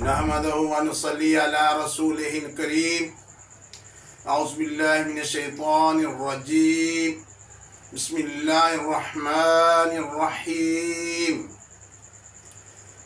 नहमदहु व नुसल्ली अला रसूलिहिल करीम। औज़ु बिल्लाहि मिनश शैतानिर रजीम। बिस्मिल्लाहिर रहमानिर रहीम।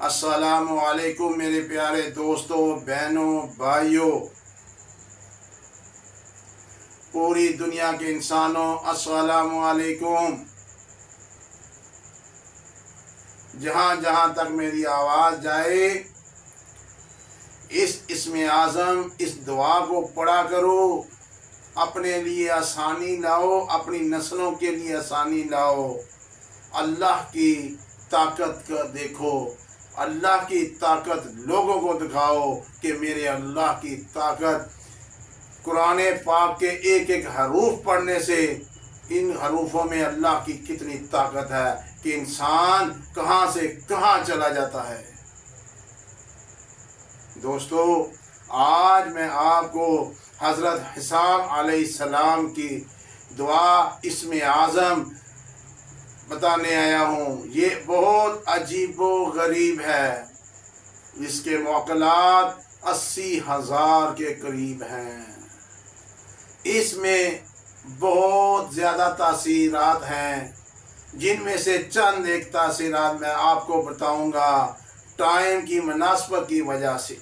अस्सलामु अलैकुम मेरे प्यारे दोस्तों, बहनों, भाइयों, पूरी दुनिया के इंसानों, अस्सलामु अलैकुम। जहाँ जहाँ तक मेरी आवाज़ जाए, इसमें आज़म इस दुआ को पढ़ा करो। अपने लिए आसानी लाओ, अपनी नस्लों के लिए आसानी लाओ। अल्लाह की ताकत का देखो, अल्लाह की ताकत लोगों को दिखाओ कि मेरे अल्लाह की ताकत। कुरान पाक के एक एक हरूफ पढ़ने से इन हरूफों में अल्लाह की कितनी ताकत है कि इंसान कहाँ से कहाँ चला जाता है। दोस्तों, आज मैं आपको हज़रत हिसाम अलैहिस्सलाम की दुआ इसमें आज़म बताने आया हूँ। ये बहुत अजीबो गरीब है। इसके मौक़लात 80,000 के करीब हैं। इसमें बहुत ज़्यादा तासीरात हैं, जिनमें से चंद एक तासीरात मैं आपको बताऊंगा टाइम की मुनासबत की वजह से।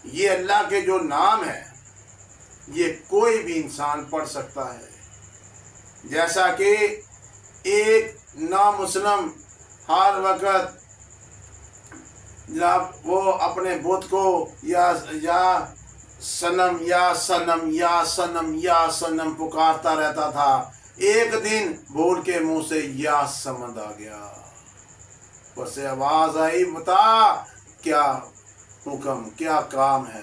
ये अल्लाह के जो नाम है, ये कोई भी इंसान पढ़ सकता है। जैसा कि एक नामुस्लिम हर वक्त जब वो अपने बुत को या सनम या सनम या सनम या सनम पुकारता रहता था, एक दिन भूल के मुंह से या समद आ गया। उससे आवाज आई, बता क्या हुक्म, क्या काम है।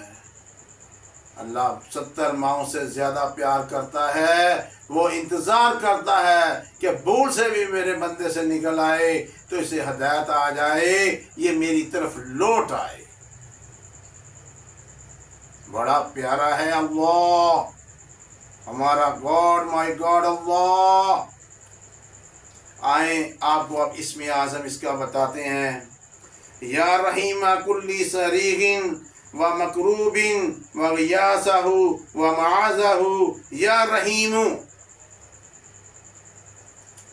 अल्लाह 70 माओं से ज्यादा प्यार करता है। वो इंतजार करता है कि भूल से भी मेरे बंदे से निकल आए तो इसे हिदायत आ जाए, ये मेरी तरफ लौट आए। बड़ा प्यारा है अल्लाह, हमारा गॉड, माय गॉड अल्लाह। आए आपको अब इसमें आज़म इसका बताते हैं। या रहीमा कुल्ली सरीगिन व मकरूबिन व गियासहु व माज़हु या रहीमु।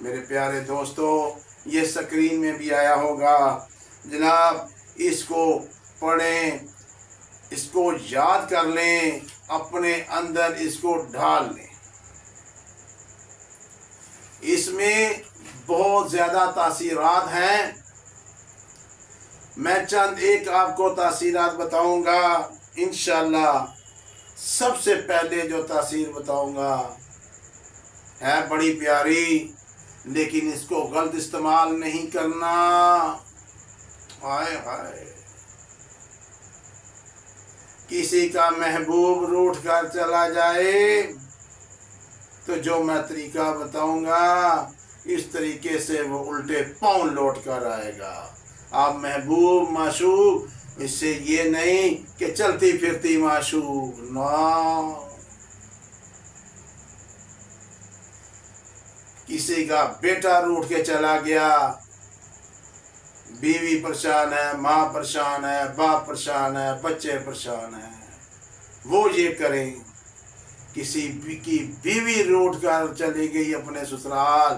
मेरे प्यारे दोस्तों, ये स्क्रीन में भी आया होगा। जनाब, इसको पढ़ें, इसको याद कर लें, अपने अंदर इसको ढाल लें। इसमें बहुत ज़्यादा तासीरात हैं। मैं चंद एक आपको तासीरात बताऊंगा इंशाअल्लाह। सबसे पहले जो तासीर बताऊंगा है बड़ी प्यारी, लेकिन इसको गलत इस्तेमाल नहीं करना। हाय हाय, किसी का महबूब रूठ कर चला जाए तो जो मैं तरीका बताऊंगा, इस तरीके से वो उल्टे पाँव लौट कर आएगा। आप महबूब माशूक, इससे ये नहीं कि चलती फिरती माशूक ना। किसी का बेटा रूठ के चला गया, बीवी परेशान है, माँ परेशान है, बाप परेशान है, बच्चे परेशान है, वो ये करें। किसी की बीवी रूठ कर चली गई अपने ससुराल,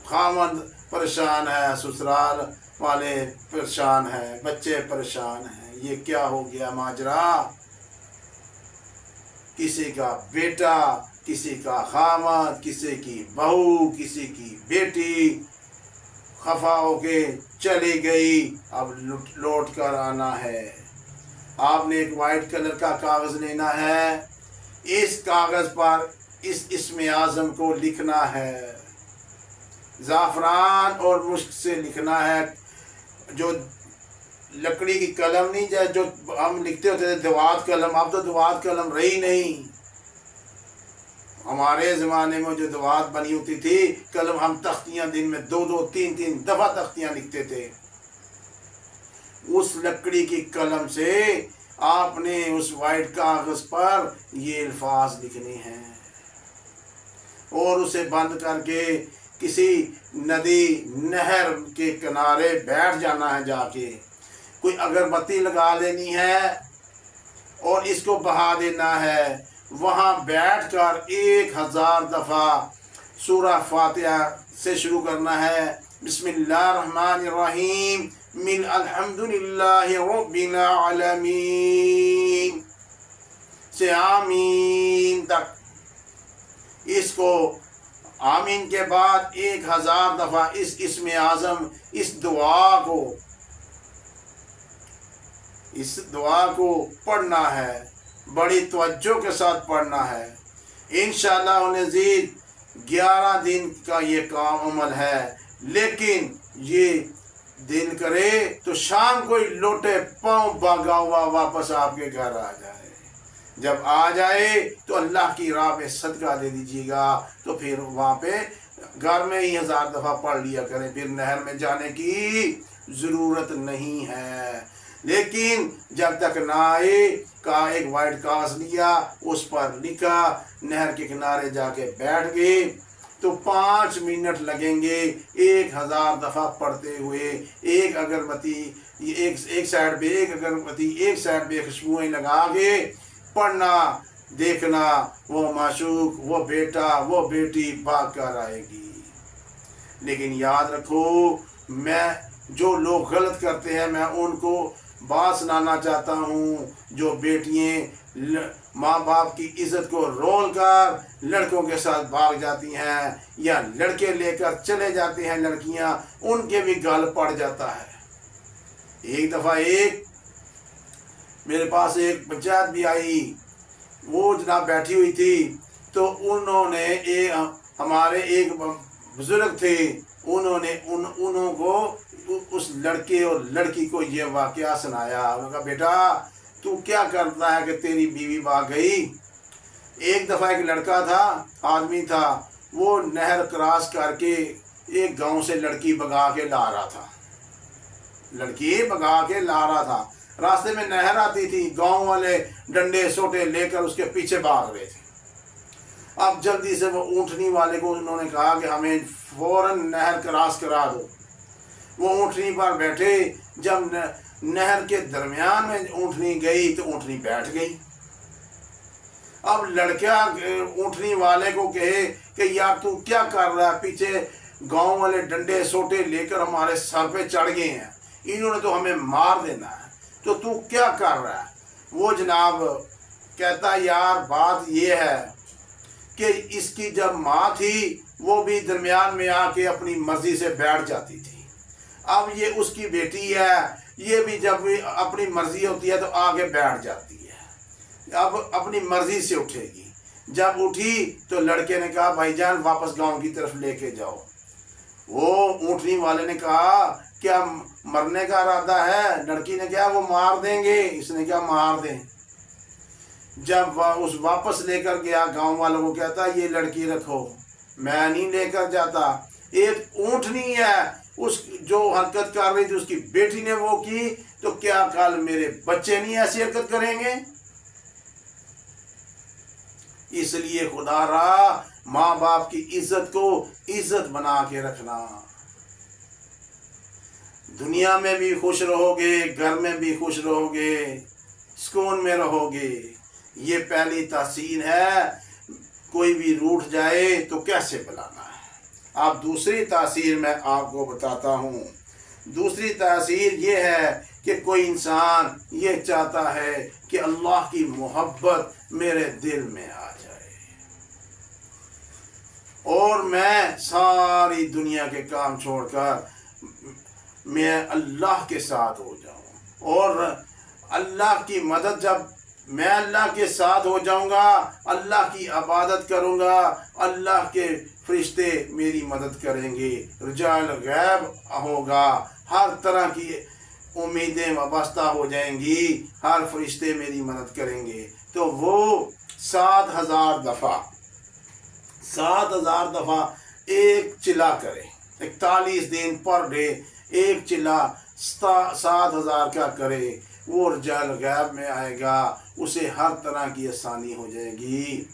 खामद परेशान है, ससुराल वाले परेशान है, बच्चे परेशान हैं, ये क्या हो गया माजरा। किसी का बेटा, किसी का खामद, किसी की बहू, किसी की बेटी खफा होके चली गई, अब लौट कर आना है। आपने एक वाइट कलर का कागज़ लेना है। इस कागज़ पर इसमें आज़म को लिखना है। ज़ाफ़रान और मुश्क से लिखना है। जो लकड़ी की कलम नहीं, जो हम लिखते होते थे दवात कलम, अब तो दवात कलम रही नहीं। हमारे ज़माने में जो दवात बनी होती थी कलम, हम तख्तियाँ दिन में 2-2, 3-3 दफ़ा तख्तियाँ लिखते थे। उस लकड़ी की कलम से आपने उस वाइट कागज़ पर ये अल्फाज लिखने हैं और उसे बंद करके किसी नदी नहर के किनारे बैठ जाना है जाके। कोई अगरबत्ती लगा लेनी है और इसको बहा देना है। वहाँ बैठकर 1000 दफ़ा सूरह फातिहा से शुरू करना है। बिस्मिल्लाहिर्रहमानिर्रहीम मिन अल्हम्दुलिल्लाहि रब्बिल आलमीन से आमीन तक। इसको आमीन के बाद 1000 दफ़ा इस इस्म आज़म इस दुआ को पढ़ना है, बड़ी तवज्जो के साथ पढ़ना है। इंशाअल्लाह नज़ीद 11 दिन का ये काम अमल है, लेकिन ये दिल करे तो शाम को ही लोटे पाँव भागा हुआ वापस आपके घर आ जाए। जब आ जाए तो अल्लाह की राह पे सदका दे दीजिएगा। तो फिर वहाँ पे घर में ही 1000 दफ़ा पढ़ लिया करें, फिर नहर में जाने की ज़रूरत नहीं है। लेकिन जब तक ना आए का एक वाइट कागज़ लिया, उस पर लिखा, नहर के किनारे जाके बैठ गए तो 5 मिनट लगेंगे 1000 दफ़ा पढ़ते हुए। एक अगरबत्ती एक साइड पे एक अगरबत्ती, एक साइड पे खुशबुएं लगा के पढ़ना। देखना वो माशूक, वो बेटा, वो बेटी भाग कर आएगी। लेकिन याद रखो, मैं जो लोग गलत करते हैं मैं उनको बात सुनाना चाहता हूँ। जो बेटियाँ माँ बाप की इज्जत को रोल कर लड़कों के साथ भाग जाती हैं या लड़के लेकर चले जाते हैं लड़कियाँ, उनके भी गाल पड़ जाता है। एक दफ़ा मेरे पास एक पंचायत भी आई, वो जनाब बैठी हुई थी, तो उन्होंने हमारे एक बुजुर्ग थे, उनको उस लड़के और लड़की को ये वाक़या सुनाया। उन्होंने कहा, बेटा तू क्या करता है कि तेरी बीवी भाग गई। एक दफ़ा एक लड़का था, आदमी था, वो नहर क्रॉस करके एक गांव से लड़की भगा के ला रहा था। रास्ते में नहर आती थी, गांव वाले डंडे सोटे लेकर उसके पीछे भाग रहे थे। अब जल्दी से वो ऊँटनी वाले को उन्होंने कहा कि हमें फ़ौरन नहर क्रॉस करा दो। वो ऊँटनी पर बैठे, जब नहर के दरमियान में ऊँटनी गई तो ऊँटनी बैठ गई। अब लड़का ऊँटनी वाले को कहे कि यार तू क्या कर रहा है, पीछे गांव वाले डंडे सोटे लेकर हमारे सर पे चढ़ गए हैं, इन्होंने तो हमें मार देना है, तो तू क्या कर रहा है। वो जनाब कहता, यार बात ये है कि इसकी जब माँ थी वो भी दरमियान में आके अपनी मर्ज़ी से बैठ जाती थी। अब ये उसकी बेटी है, ये भी जब भी अपनी मर्ज़ी होती है तो आगे बैठ जाती है। अब अपनी मर्ज़ी से उठेगी। जब उठी तो लड़के ने कहा, भाईजान वापस गांव की तरफ लेके जाओ। वो ऊँटनी वाले ने कहा, क्या मरने का इरादा है। लड़की ने कहा, वो मार देंगे। इसने क्या मार दें। जब उस वापस लेकर गया, गांव वालों को कहता, ये लड़की रखो, मैं नहीं लेकर जाता। एक ऊँटनी है, उस जो हरकत कर रही थी उसकी बेटी ने वो की, तो क्या कल मेरे बच्चे नहीं ऐसी हरकत करेंगे। इसलिए खुदारा माँ बाप की इज्जत को इज्जत बना के रखना। दुनिया में भी खुश रहोगे, घर में भी खुश रहोगे, सुकून में रहोगे। ये पहली तासीर है। कोई भी रूठ जाए तो कैसे बुलाना है। अब दूसरी तासीर मैं आपको बताता हूँ। दूसरी तासीर ये है कि कोई इंसान ये चाहता है कि अल्लाह की मोहब्बत मेरे दिल में आ जाए और मैं सारी दुनिया के काम छोड़कर मैं अल्लाह के साथ हो जाऊँ। और अल्लाह की मदद, जब मैं अल्लाह के साथ हो जाऊंगा, अल्लाह की इबादत करूंगा, अल्लाह के फरिश्ते मेरी मदद करेंगे, रुजाल गैब होगा, हर तरह की उम्मीदें वाबस्ता हो जाएंगी, हर फरिश्ते मेरी मदद करेंगे। तो वो 7000 दफ़ा एक चिल्ला करे, 41 दिन पर डे एक चिल्ला 7000 का करे, वो रुजाल गैब में आएगा, उसे हर तरह की आसानी हो जाएगी।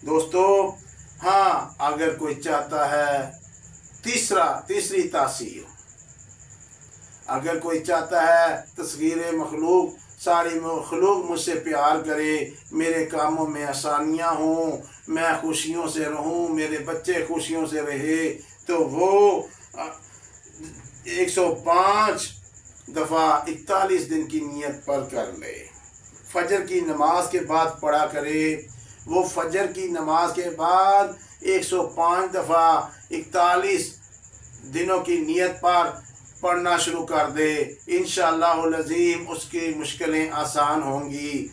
दोस्तों, हाँ, अगर कोई चाहता है तीसरी तासीर, اگر کوئی چاہتا ہے تصغیر مخلوق ساری مخلوق مجھ سے پیار کرے، میرے کاموں میں آسانیاں ہوں، میں خوشیوں سے رہوں، میرے بچے خوشیوں سے رہے، تو وہ 105 دفعہ 41 دن کی نیت پر کر لے۔ فجر کی نماز کے بعد پڑھا کرے، وہ فجر کی نماز کے بعد 105 دفعہ 41 دنوں کی نیت پر پڑھنا شروع کر دے، انشاءاللہ العظیم اس کی مشکلیں آسان ہوں گی،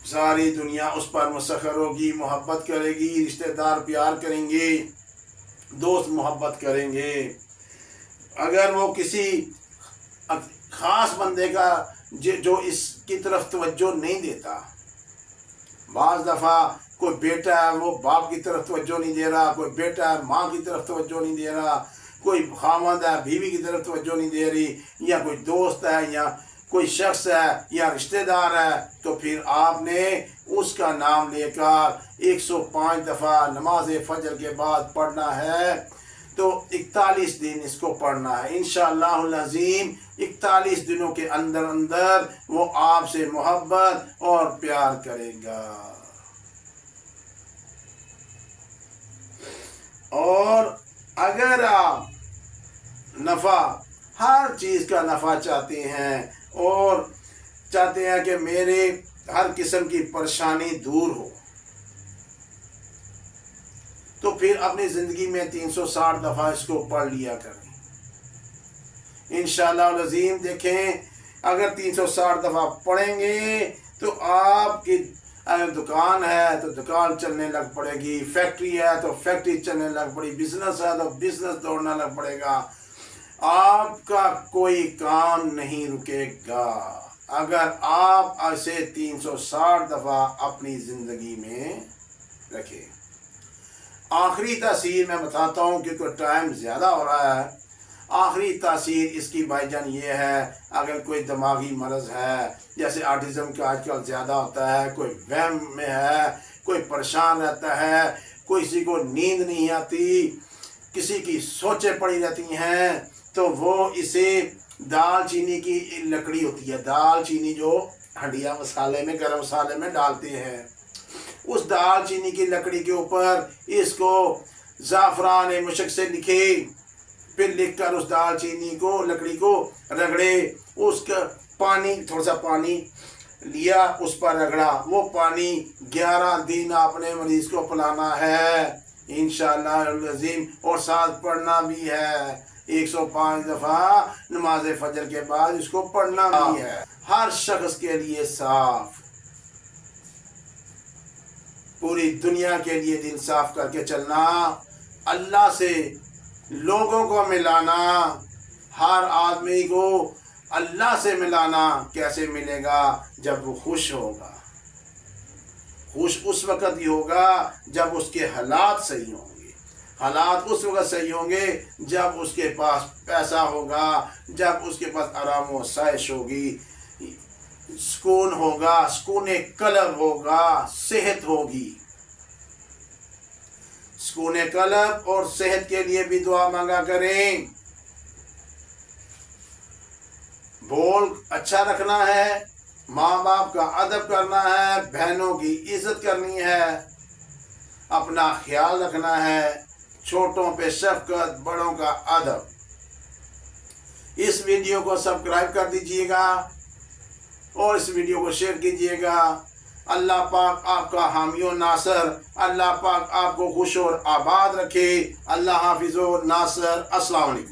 ساری دنیا اس پر مسخر ہوگی، محبت کرے گی، رشتہ دار پیار کریں گے، دوست محبت کریں گے۔ اگر وہ کسی خاص بندے کا جو اس کی طرف توجہ نہیں دیتا، بعض دفعہ کوئی بیٹا ہے وہ باپ کی طرف توجہ نہیں دے رہا، کوئی بیٹا ہے ماں کی طرف توجہ نہیں دے رہا، کوئی خاوند ہے بیوی کی طرف توجہ نہیں دے رہی، یا کوئی دوست ہے یا کوئی شخص ہے یا رشتہ دار ہے، تو پھر آپ نے اس کا نام لے کر 105 دفعہ نماز فجر کے بعد پڑھنا ہے، تو 41 دن اس کو پڑھنا ہے، انشاءاللہ العظیم 41 دنوں کے اندر اندر وہ آپ سے محبت اور پیار کرے گا۔ اور اگر آپ نفع، ہر چیز کا نفع چاہتے ہیں اور چاہتے ہیں کہ میرے ہر قسم کی پریشانی دور ہو، تو پھر اپنی زندگی میں 360 دفعہ اس کو پڑھ لیا کریں، انشاءاللہ العظیم۔ دیکھیں اگر 360 دفعہ پڑھیں گے تو آپ کی اگر دکان ہے تو دکان چلنے لگ پڑے گی، فیکٹری ہے تو فیکٹری چلنے لگ پڑے گی، بزنس ہے تو بزنس دوڑنا لگ پڑے گا، آپ کا کوئی کام نہیں رکے گا اگر آپ ایسے 360 دفعہ اپنی زندگی میں رکھیں۔ آخری تاثیر میں بتاتا ہوں کیونکہ ٹائم زیادہ ہو رہا ہے۔ آخری تاثیر اس کی بھائی جان یہ ہے، اگر کوئی دماغی مرض ہے، جیسے آٹزم کا آج کل زیادہ ہوتا ہے، کوئی وہم میں ہے، کوئی پریشان رہتا ہے، کسی کو نیند نہیں آتی، کسی کی سوچیں پڑی رہتی ہیں، تو وہ اسے دال چینی کی لکڑی ہوتی ہے، دال چینی جو ہنڈیا مسالے میں گرم مسالے میں ڈالتے ہیں، اس دال چینی کی لکڑی کے اوپر اس کو زعفران مشک سے لکھے، پھر لکھ کر اس دال چینی کو لکڑی کو رگڑے، اس کا پانی تھوڑا سا پانی لیا اس پر رگڑا، وہ پانی 11 دن اپنے مریض کو پلانا ہے انشاءاللہ العظیم، اور ساتھ پڑھنا بھی ہے 105 دفعہ نماز فجر کے بعد اس کو پڑھنا بھی ہے۔ ہر شخص کے لیے صاف، پوری دنیا کے لیے دل صاف کر کے چلنا، اللہ سے لوگوں کو ملانا، ہر آدمی کو اللہ سے ملانا کیسے ملے گا؟ جب وہ خوش ہوگا، خوش اس وقت ہی ہوگا جب اس کے حالات صحیح ہوں گے، حالات اس وقت صحیح ہوں گے جب اس کے پاس پیسہ ہوگا، جب اس کے پاس آرام و آسائش ہوگی، سکون ہوگا، سکون قلب ہوگا، صحت ہوگی۔ سکون قلب اور صحت کے لیے بھی دعا مانگا کریں۔ بول اچھا رکھنا ہے، ماں باپ کا ادب کرنا ہے، بہنوں کی عزت کرنی ہے، اپنا خیال رکھنا ہے، چھوٹوں پہ شفقت، بڑوں کا ادب۔ اس ویڈیو کو سبسکرائب کر دیجئے گا اور اس ویڈیو کو شیئر کیجئے گا۔ اللہ پاک آپ کا حامی و ناصر، اللہ پاک آپ کو خوش اور آباد رکھے۔ اللہ حافظ و ناصر۔ السلام علیکم۔